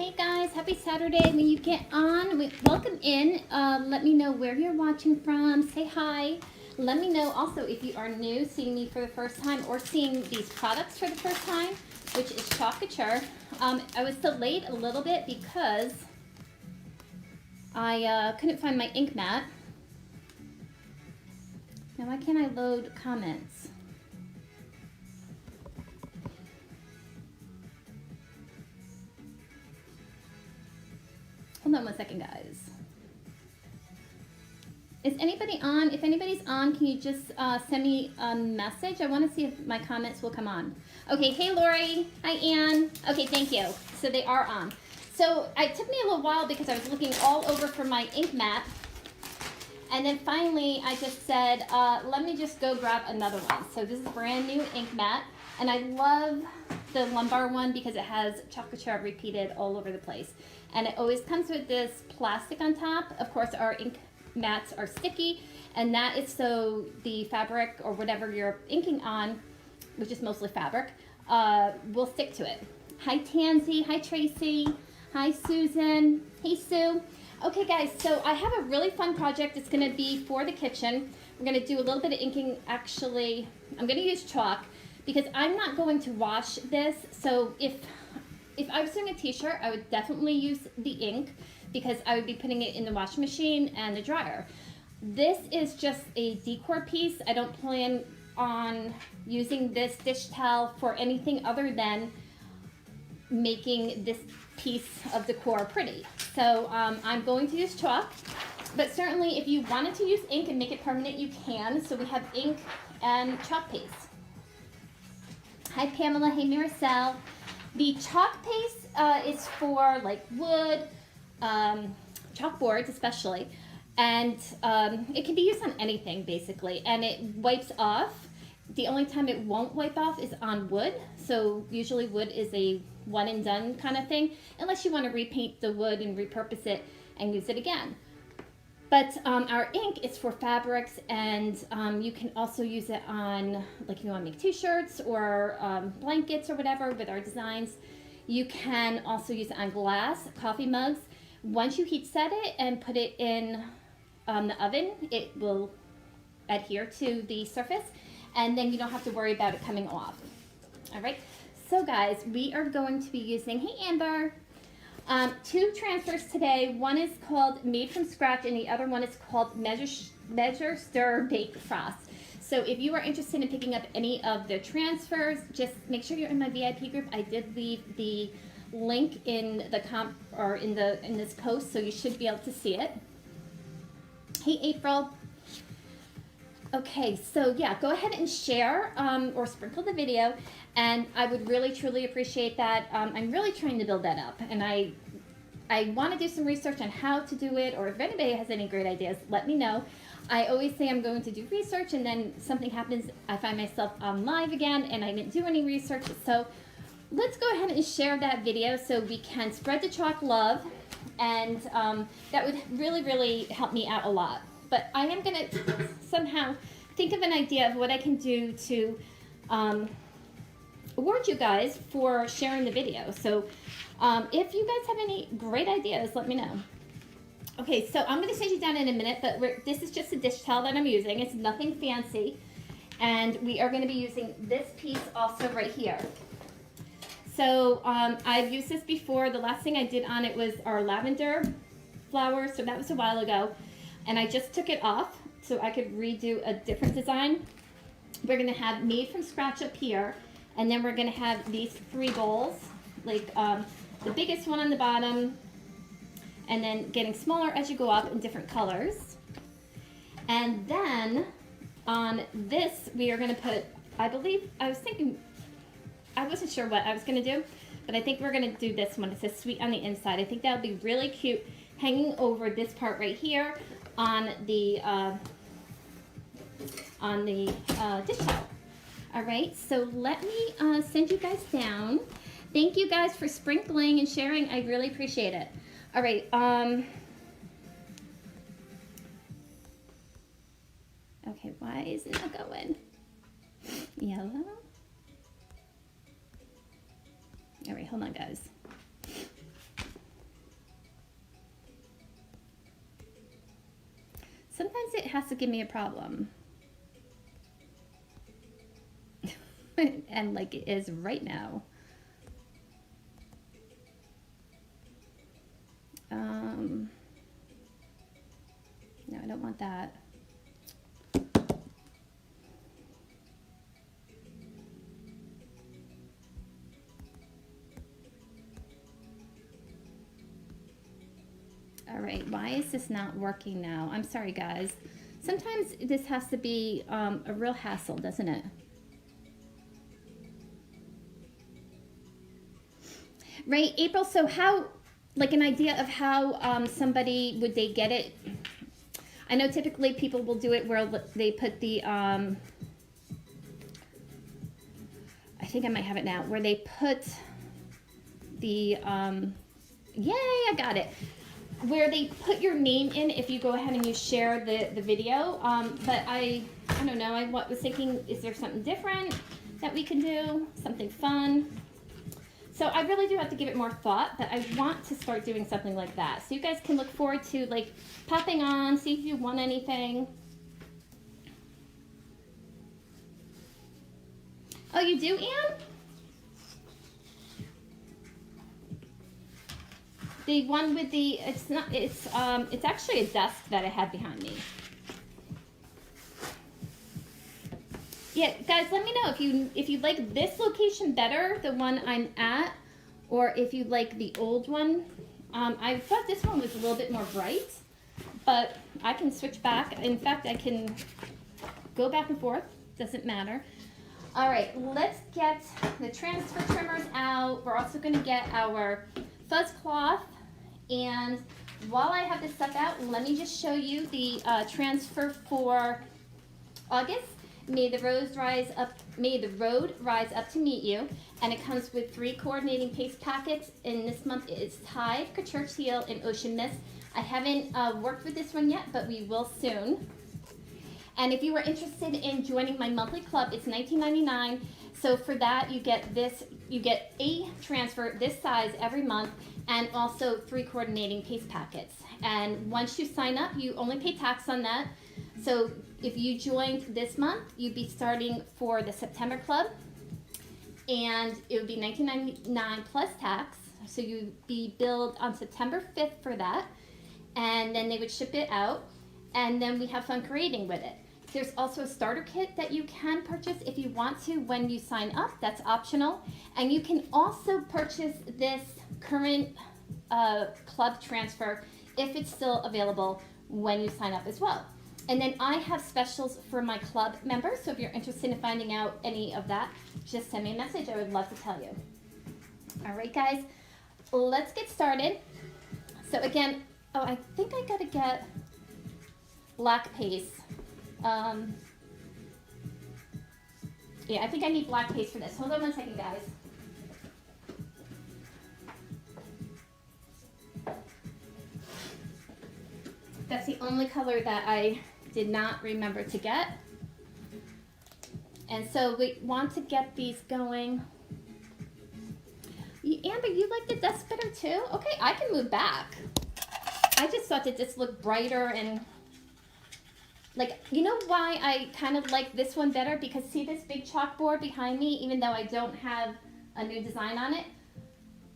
Hey guys, happy Saturday. When you get on, welcome in. Let me know where you're watching from. Say hi. Let me know also if you are new, seeing me for the first time, or seeing these products for the first time, which is Chalk Couture. I was delayed a little bit because I couldn't find my ink mat. Now why can't I load comments? Hold on one second, guys. Is anybody on? If anybody's on, can you just send me a message? I want to see if my comments will come on. Okay, hey Lori. Hi Ann. Okay, thank you. So they are on. So it took me a little while because I was looking all over for my ink mat. And then finally I just said, let me just go grab another one. So this is a brand new ink mat. And I love the lumbar one because it has Chalk Couture repeated all over the place. And it always comes with this plastic on top. Of course, our ink mats are sticky, and that is so the fabric or whatever you're inking on, which is mostly fabric, will stick to it. Hi Tansy, hi Tracy, hi Susan, hey Sue. Okay guys, so I have a really fun project. It's gonna be for the kitchen. We're gonna do a little bit of inking. Actually, I'm gonna use chalk because I'm not going to wash this. So if I was doing a t-shirt, I would definitely use the ink because I would be putting it in the washing machine and the dryer. This is just a decor piece. I don't plan on using this dish towel for anything other than making this piece of decor pretty. So I'm going to use chalk, but certainly if you wanted to use ink and make it permanent, you can. So we have ink and chalk paste. Hi Pamela, hey Maricel. The chalk paste is for like wood, chalkboards especially, and it can be used on anything basically, and it wipes off. The only time it won't wipe off is on wood, so usually wood is a one and done kind of thing, unless you want to repaint the wood and repurpose it and use it again. But our ink is for fabrics, and you can also use it on, like if you want to make t-shirts or blankets or whatever with our designs. You can also use it on glass, coffee mugs. Once you heat set it and put it in the oven, it will adhere to the surface, and then you don't have to worry about it coming off. All right, so guys, we are going to be using, hey Amber, two transfers today. One is called Made from Scratch, and the other one is called Measure, Stir, Bake, Frost. So if you are interested in picking up any of the transfers, just make sure you're in my VIP group. I did leave the link in the in this post, so you should be able to see it. Hey April. Okay, so yeah, go ahead and share or sprinkle the video, and I would really truly appreciate that. I'm really trying to build that up, and I want to do some research on how to do it, or if anybody has any great ideas, let me know. I always say I'm going to do research, and then something happens, I find myself on live again, and I didn't do any research. So let's go ahead and share that video so we can spread the chalk love, and that would really, really help me out a lot. But I am going to somehow think of an idea of what I can do to award you guys for sharing the video. So if you guys have any great ideas, let me know. Okay, so I'm going to send you down in a minute, but this is just a dish towel that I'm using. It's nothing fancy. And we are going to be using this piece also right here. So I've used this before. The last thing I did on it was our lavender flowers, so that was a while ago. And I just took it off so I could redo a different design. We're going to have Made from Scratch up here, and then we're going to have these three bowls, like the biggest one on the bottom, and then getting smaller as you go up in different colors. And then on this, we are going to put, I believe, I wasn't sure what I was going to do, but I think we're going to do this one. It says sweet on the inside. I think that would be really cute hanging over this part right here on the dish towel. All right, so let me send you guys down. Thank you guys for sprinkling and sharing. I really appreciate it. All right. Okay, why is it not going? Yellow. All right, hold on, guys. Sometimes it has to give me a problem. And like it is right now. No, I don't want that. All right, why is this not working now? I'm sorry, guys. Sometimes this has to be a real hassle, doesn't it? Right, April, so how, like an idea of how somebody, would they get it? I know typically people will do it where they put the, I think I might have it now, where they put the, yay, I got it. Where they put your name in if you go ahead and you share the video. But I don't know, I was thinking, is there something different that we can do? Something fun? So I really do have to give it more thought, but I want to start doing something like that. So you guys can look forward to like popping on, see if you want anything. Oh, you do, Anne? The one with the, it's actually a desk that I had behind me. Yeah, guys, let me know if you like this location better, the one I'm at, or if you like the old one. I thought this one was a little bit more bright, but I can switch back. In fact, I can go back and forth, doesn't matter. All right, let's get the transfer trimmers out. We're also gonna get our fuzz cloth, and while I have this stuff out, let me just show you the transfer for August. May the road rise up to meet you, and it comes with 3 coordinating paste packets. And this month it is Tide, Church Seal, and Ocean Mist. I haven't worked with this one yet, but we will soon. And if you are interested in joining my monthly club, it's $19.99. So for that, you get this. You get a transfer this size every month, and also 3 coordinating paste packets. And once you sign up, you only pay tax on that. So if you joined this month, you'd be starting for the September club, and it would be $19.99 plus tax. So you'd be billed on September 5th for that, and then they would ship it out, and then we have fun creating with it. There's also a starter kit that you can purchase if you want to when you sign up. That's optional. And you can also purchase this current club transfer if it's still available when you sign up as well. And then I have specials for my club members. So if you're interested in finding out any of that, just send me a message. I would love to tell you. All right, guys, let's get started. So again, oh, I think I gotta get black paste. Yeah, I think I need black paste for this. Hold on one second, guys. That's the only color that I did not remember to get. And so we want to get these going. Amber, you like the desk better too? Okay, I can move back. I just thought that this looked brighter and like, you know why I kind of like this one better? Because see this big chalkboard behind me, even though I don't have a new design on it,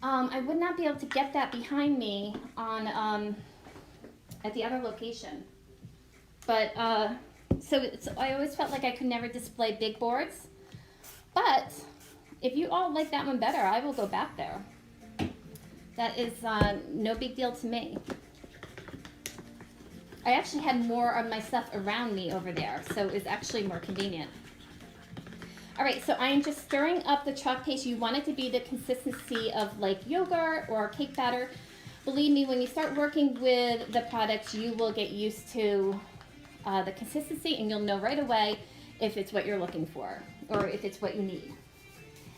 I would not be able to get that behind me on at the other location. But so I always felt like I could never display big boards. But if you all like that one better, I will go back there. That is no big deal to me. I actually had more of my stuff around me over there, so it was actually more convenient. All right, so I am just stirring up the chalk paste. You want it to be the consistency of like yogurt or cake batter. Believe me, when you start working with the products, you will get used to the consistency, and you'll know right away if it's what you're looking for or if it's what you need.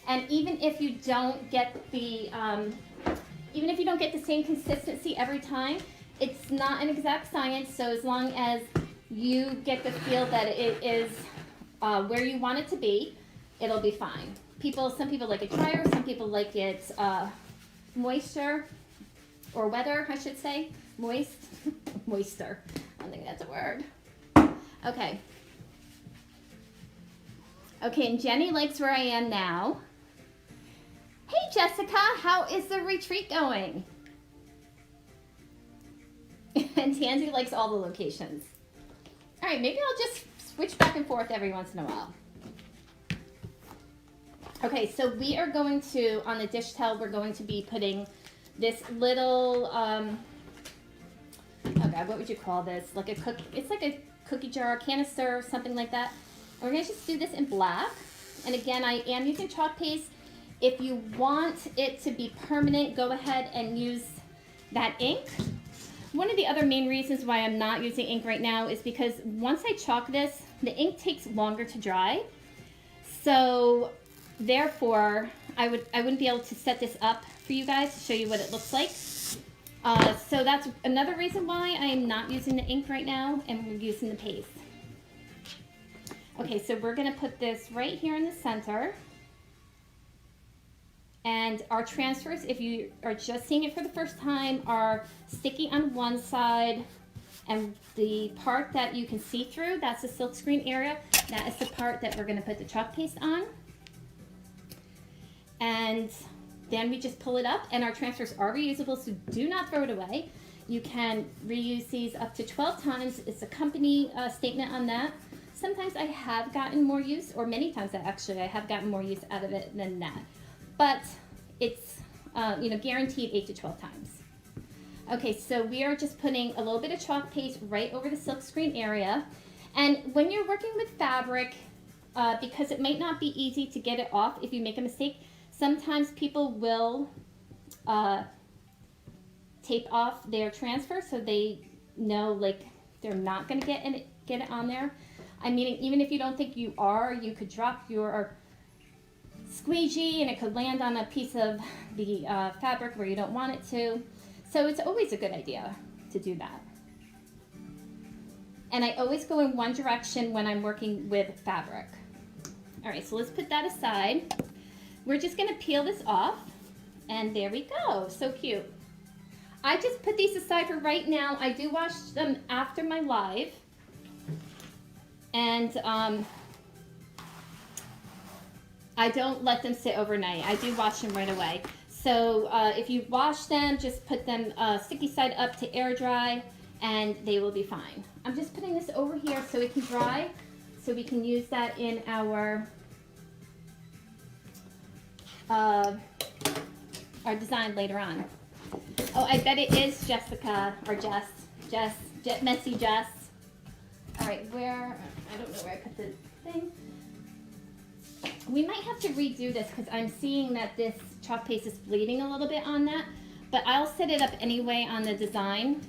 And even if you don't get the same consistency every time, it's not an exact science. So as long as you get the feel that it is where you want it to be, it'll be fine. Some people like it drier, some people like it moisture or wetter, I should say, moist, moister. don't think that's a word. Okay. Okay, and Jenny likes where I am now. Hey, Jessica, how is the retreat going? And Tansy likes all the locations. All right, maybe I'll just switch back and forth every once in a while. Okay, so we are going to, on the dish towel, we're going to be putting this little, oh God, what would you call this? Like a cookie, it's like a cookie jar, canister, something like that. And we're gonna just do this in black. And again, I am using chalk paste. If you want it to be permanent, go ahead and use that ink. One of the other main reasons why I'm not using ink right now is because once I chalk this, the ink takes longer to dry. So therefore, I wouldn't be able to set this up for you guys to show you what it looks like. So that's another reason why I am not using the ink right now and we're using the paste. Okay, so we're gonna put this right here in the center. And our transfers, if you are just seeing it for the first time, are sticky on one side, and the part that you can see through, that's the silk screen area. That is the part that we're gonna put the chalk paste on. And then we just pull it up, and our transfers are reusable, so do not throw it away. You can reuse these up to 12 times. It's a company statement on that. Sometimes I have gotten more use, or many times actually I have gotten more use out of it than that. But it's guaranteed 8 to 12 times. Okay, so we are just putting a little bit of chalk paste right over the silk screen area. And when you're working with fabric, because it might not be easy to get it off if you make a mistake, sometimes people will tape off their transfer so they know like they're not gonna get it on there. I mean, even if you don't think you are, you could drop your squeegee and it could land on a piece of the fabric where you don't want it to. So it's always a good idea to do that. And I always go in one direction when I'm working with fabric. All right, so let's put that aside. We're just gonna peel this off, and there we go, so cute. I just put these aside for right now. I do wash them after my live. And I don't let them sit overnight. I do wash them right away. So if you wash them, just put them sticky side up to air dry and they will be fine. I'm just putting this over here so it can dry, so we can use that in our design later on. Oh, I bet it is Jessica or Jess, Messy Jess. All right, I don't know where I put the thing. We might have to redo this because I'm seeing that this chalk paste is bleeding a little bit on that, but I'll set it up anyway on the design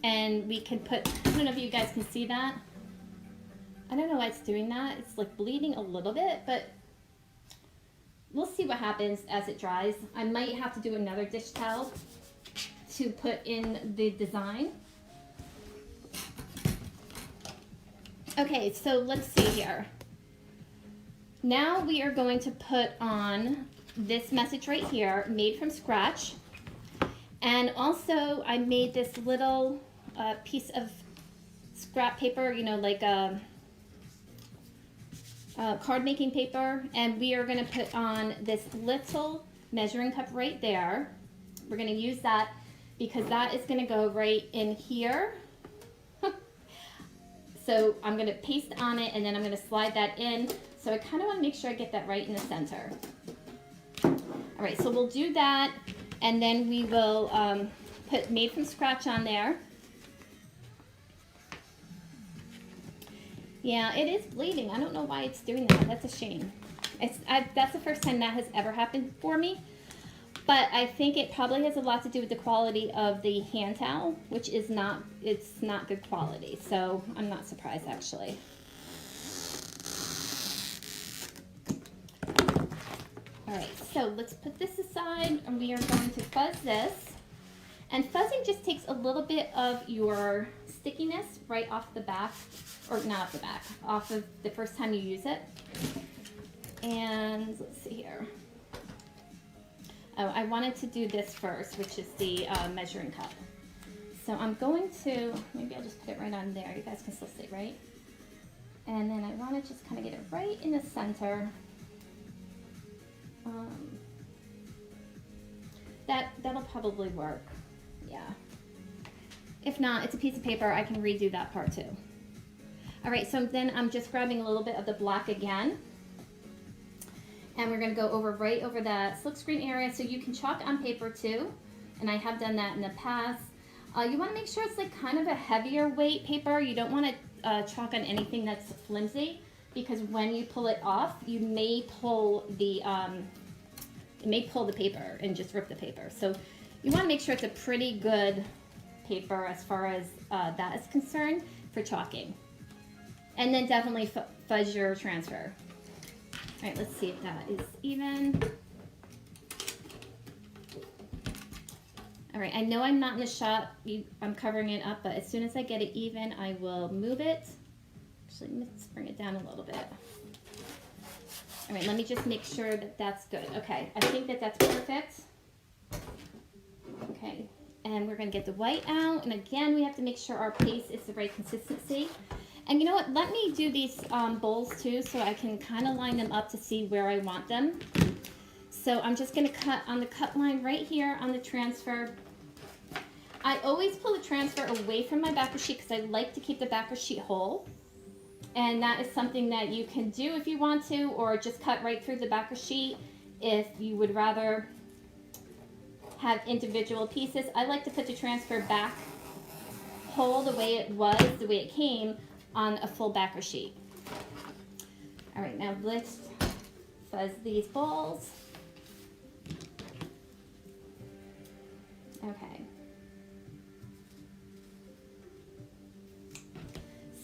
and we can put, I don't know if you guys can see that. I don't know why it's doing that. It's like bleeding a little bit, but we'll see what happens as it dries. I might have to do another dish towel to put in the design. Okay, so let's see here. Now we are going to put on this message right here, made from scratch. And also I made this little piece of scrap paper, you know, like card making paper. And we are gonna put on this little measuring cup right there. We're gonna use that because that is gonna go right in here. So I'm gonna paste on it and then I'm gonna slide that in. So I kind of want to make sure I get that right in the center. All right, so we'll do that, and then we will put made from scratch on there. Yeah, it is bleeding. I don't know why it's doing that. That's a shame. That's the first time that has ever happened for me. But I think it probably has a lot to do with the quality of the hand towel, which is not good quality. So I'm not surprised actually. All right, so let's put this aside and we are going to fuzz this. And fuzzing just takes a little bit of your stickiness right off the back, or not off the back, off of the first time you use it. And let's see here. Oh, I wanted to do this first, which is the measuring cup. So I'm going to, maybe I'll just put it right on there. You guys can still see, right? And then I want to just kind of get it right in the center. That'll probably work. Yeah. If not, it's a piece of paper. I can redo that part too. All right, so then I'm just grabbing a little bit of the black again. And we're going to go right over that silkscreen area. So you can chalk on paper too. And I have done that in the past. You want to make sure it's like kind of a heavier weight paper. You don't want to chalk on anything that's flimsy, because when you pull it off, you may pull the paper and just rip the paper. So you want to make sure it's a pretty good paper as far as that is concerned for chalking. And then definitely fuzz your transfer. All right, let's see if that is even. All right, I know I'm not in the shot. I'm covering it up, but as soon as I get it even, I will move it. Actually, let's bring it down a little bit. All right, let me just make sure that that's good. Okay, I think that that's perfect. Okay, and we're gonna get the white out. And again, we have to make sure our paste is the right consistency. And you know what, let me do these bowls too, so I can kind of line them up to see where I want them. So I'm just gonna cut on the cut line right here on the transfer. I always pull the transfer away from my backer sheet because I like to keep the backer sheet whole. And that is something that you can do if you want to, or just cut right through the backer sheet if you would rather have individual pieces. I like to put the transfer back whole the way it was, the way it came on a full backer sheet. All right, now let's fuzz these balls. Okay.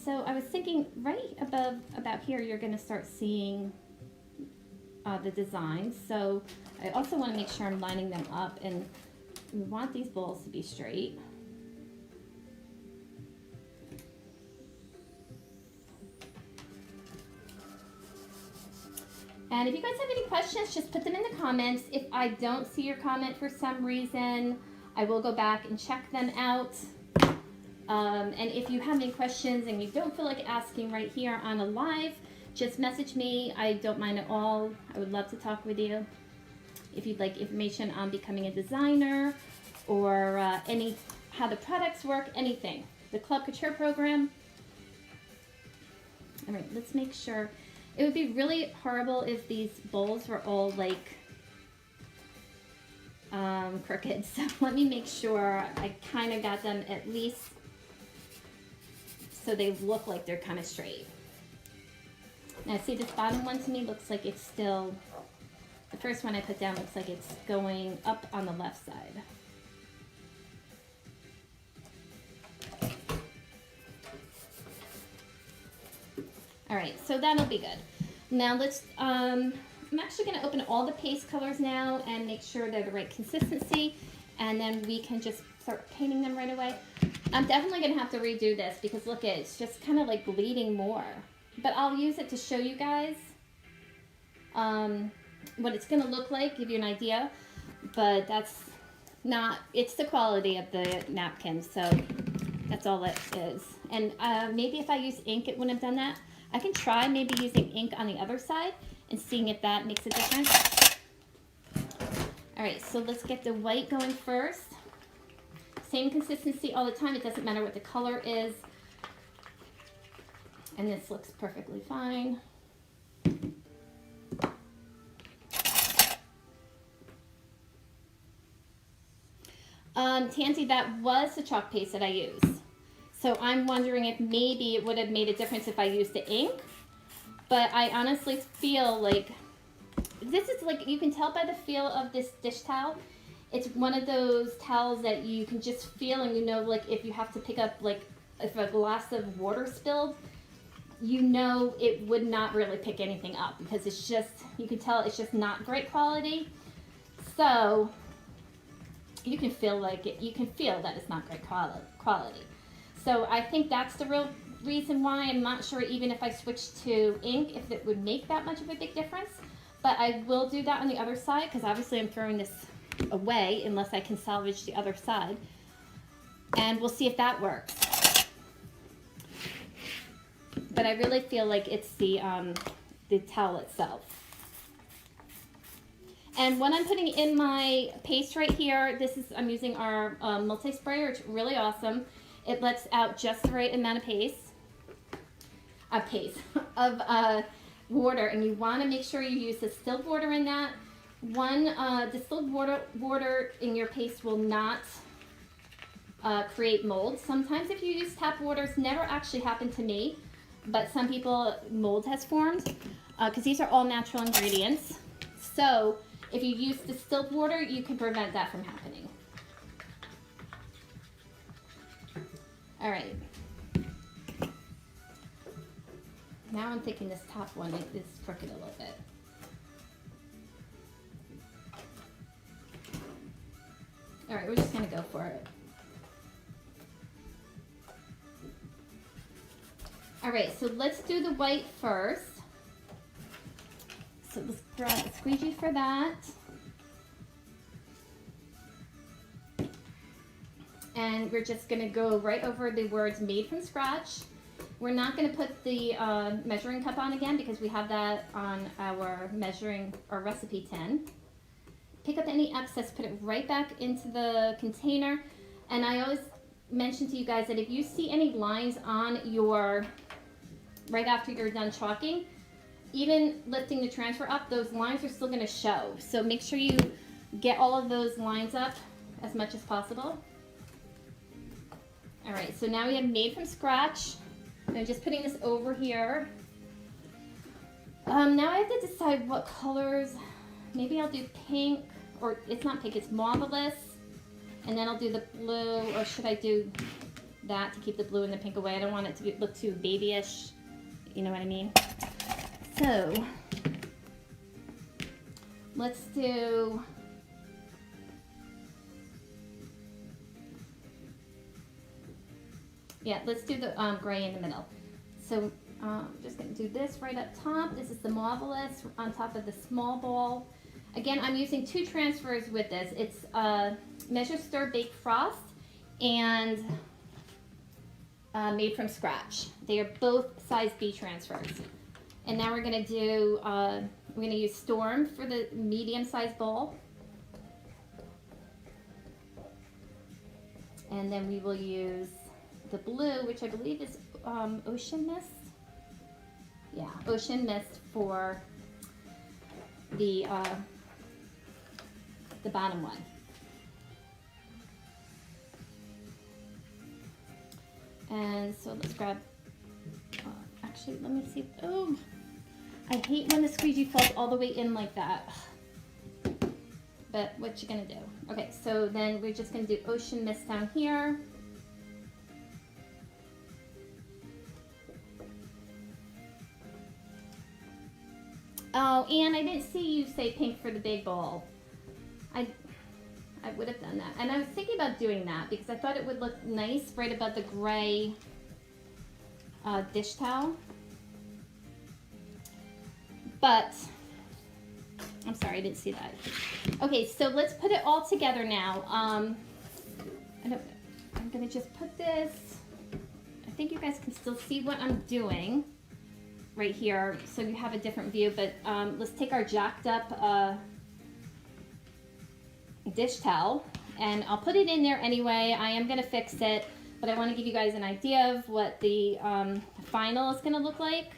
So I was thinking right about here, you're going to start seeing the design. So I also want to make sure I'm lining them up, and we want these balls to be straight. And if you guys have any questions, just put them in the comments. If I don't see your comment for some reason, I will go back and check them out. And if you have any questions and you don't feel like asking right here on a live, just message me. I don't mind at all. I would love to talk with you. If you'd like information on becoming a designer, or how the products work, anything. The Club Couture program. All right, let's make sure. It would be really horrible if these bowls were all like crooked. So let me make sure I kind of got them at least so they look like they're kind of straight. Now see, this bottom one to me looks like it's still, the first one I put down looks like it's going up on the left side. All right, so that'll be good. Now let's, I'm actually gonna open all the paste colors now and make sure they're the right consistency, and then we can just start painting them right away. I'm definitely gonna have to redo this because look, it's just kind of like bleeding more. But I'll use it to show you guys what it's gonna look like, give you an idea. But that's not, it's the quality of the napkin, so that's all it is. And maybe if I use ink, it wouldn't have done that. I can try maybe using ink on the other side and seeing if that makes a difference. All right, so let's get the white going first. Same consistency all the time. It doesn't matter what the color is. And this looks perfectly fine. Tansy, that was the chalk paste that I used. So I'm wondering if maybe it would have made a difference if I used the ink. But I honestly feel like this is like, you can tell by the feel of this dish towel. It's one of those towels that you can just feel, and you know, like if you have to pick up, like if a glass of water spilled, you know it would not really pick anything up because it's just, you can tell it's just not great quality. So you can feel like it, you can feel that it's not great quality. So I think that's the real reason why. I'm not sure even if I switched to ink, if it would make that much of a big difference. But I will do that on the other side because obviously I'm throwing this away unless I can salvage the other side. And we'll see if that works. But I really feel like it's the towel itself. And what I'm putting in my paste right here, I'm using our multi-sprayer. It's really awesome. It lets out just the right amount of of water, and you want to make sure you use distilled water in that. Distilled water in your paste will not create mold. Sometimes if you use tap water, it's never actually happened to me, but some people, mold has formed because these are all natural ingredients. So if you use distilled water, you can prevent that from happening. All right. Now I'm thinking this top one is crooked a little bit. All right, we're just gonna go for it. All right, so let's do the white first. So let's grab a squeegee for that. And we're just gonna go right over the words made from scratch. We're not gonna put the measuring cup on again because we have that on our recipe tin. Pick up any excess, put it right back into the container. And I always mention to you guys that if you see any lines on right after you're done chalking, even lifting the transfer up, those lines are still gonna show. So make sure you get all of those lines up as much as possible. All right, so now we have made from scratch. I'm just putting this over here. Now I have to decide what colors. Maybe I'll do pink, or it's not pink, it's marvelous. And then I'll do the blue, or should I do that to keep the blue and the pink away? I don't want it to look too babyish, you know what I mean? So, let's do, let's do the gray in the middle. So I'm just going to do this right up top. This is the Marvelous on top of the small ball. Again, I'm using 2 transfers with this. It's Measure Stir Bake Frost and Made from Scratch. They are both size B transfers. And now we're going to do, we're going to use Storm for the medium-sized bowl. And then we will use the blue, which I believe is Ocean Mist. Yeah, Ocean Mist for the bottom one. And so let's grab, actually, let me see. Oh, I hate when the squeegee falls all the way in like that. But what you gonna do? Okay, so then we're just gonna do Ocean Mist down here. Oh, and I didn't see you say pink for the big bowl. I would have done that. And I was thinking about doing that because I thought it would look nice right above the gray dish towel. But, I'm sorry, I didn't see that. Okay, so let's put it all together now. I'm gonna just put this, I think you guys can still see what I'm doing right here, so you have a different view, but let's take our jacked up dish towel, and I'll put it in there anyway. I am gonna fix it, but I want to give you guys an idea of what the final is gonna look like.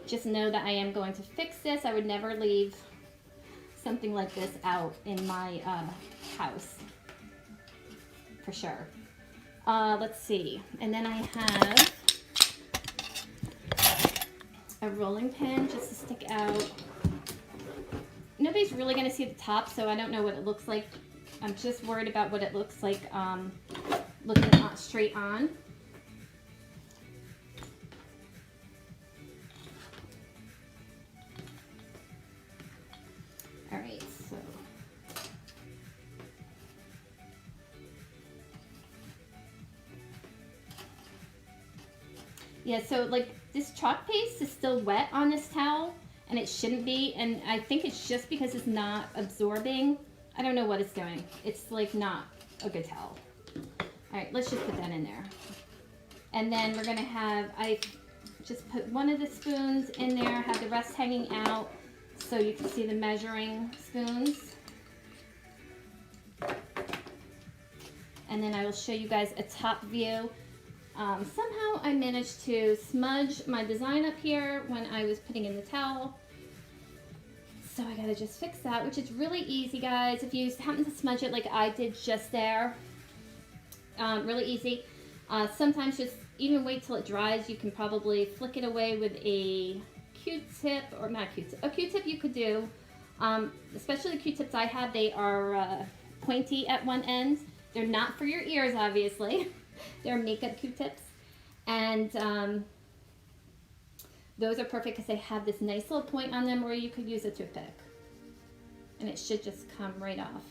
Just know that I am going to fix this. I would never leave something like this out in my house, for sure. Let's see, and then I have a rolling pin just to stick out. Nobody's really going to see the top, so I don't know what it looks like. I'm just worried about what it looks like looking straight on. All right, so yeah, so like this chalk paste is still wet on this towel, and it shouldn't be, and I think it's just because it's not absorbing. I don't know what it's doing. It's like not a good towel. All right, let's just put that in there. And then we're gonna have, I just put one of the spoons in there, have the rest hanging out so you can see the measuring spoons. And then I will show you guys a top view. Somehow I managed to smudge my design up here when I was putting in the towel. So I gotta just fix that, which is really easy, guys. If you happen to smudge it like I did just there, really easy. Sometimes just even wait till it dries. You can probably flick it away with a Q-tip, or not Q-tip. A Q-tip you could do. Especially the Q-tips I have, they are pointy at one end. They're not for your ears, obviously. They're makeup Q-tips. And those are perfect because they have this nice little point on them where you could use a toothpick. And it should just come right off.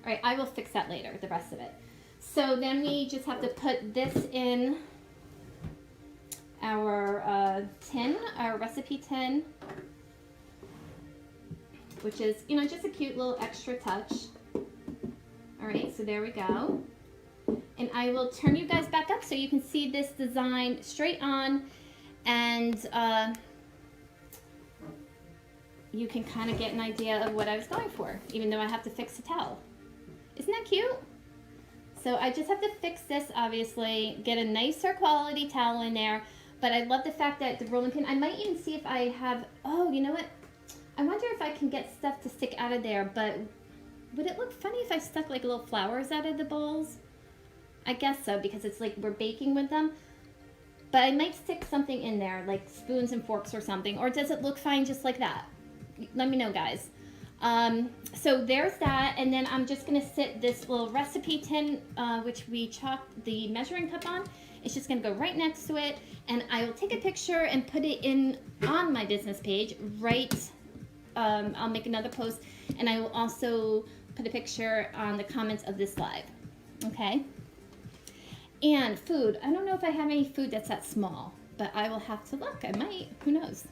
All right, I will fix that later, the rest of it. So then we just have to put this in our tin, our recipe tin, which is, you know, just a cute little extra touch. All right, so there we go. And I will turn you guys back up so you can see this design straight on, and you can kind of get an idea of what I was going for, even though I have to fix the towel. Isn't that cute? So I just have to fix this, obviously, get a nicer quality towel in there, but I love the fact that the rolling pin, I might even see if I have, oh, you know what? I wonder if I can get stuff to stick out of there, but would it look funny if I stuck like little flowers out of the bowls? I guess so, because it's like we're baking with them. But I might stick something in there, like spoons and forks or something. Or does it look fine just like that? Let me know, guys. So there's that. And then I'm just going to sit this little recipe tin, which we chalked the measuring cup on. It's just going to go right next to it. And I will take a picture and put it in on my business page. I'll make another post. And I will also put a picture on the comments of this live. Okay? And food. I don't know if I have any food that's that small, but I will have to look. I might. Who knows?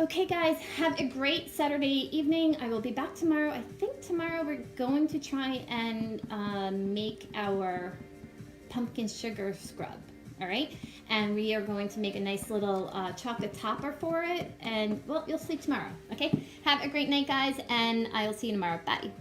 Okay, guys, have a great Saturday evening. I will be back tomorrow. I think tomorrow we're going to try and make our pumpkin sugar scrub. All right? And we are going to make a nice little chocolate topper for it. And, well, you'll see tomorrow. Okay? Have a great night, guys, and I will see you tomorrow. Bye.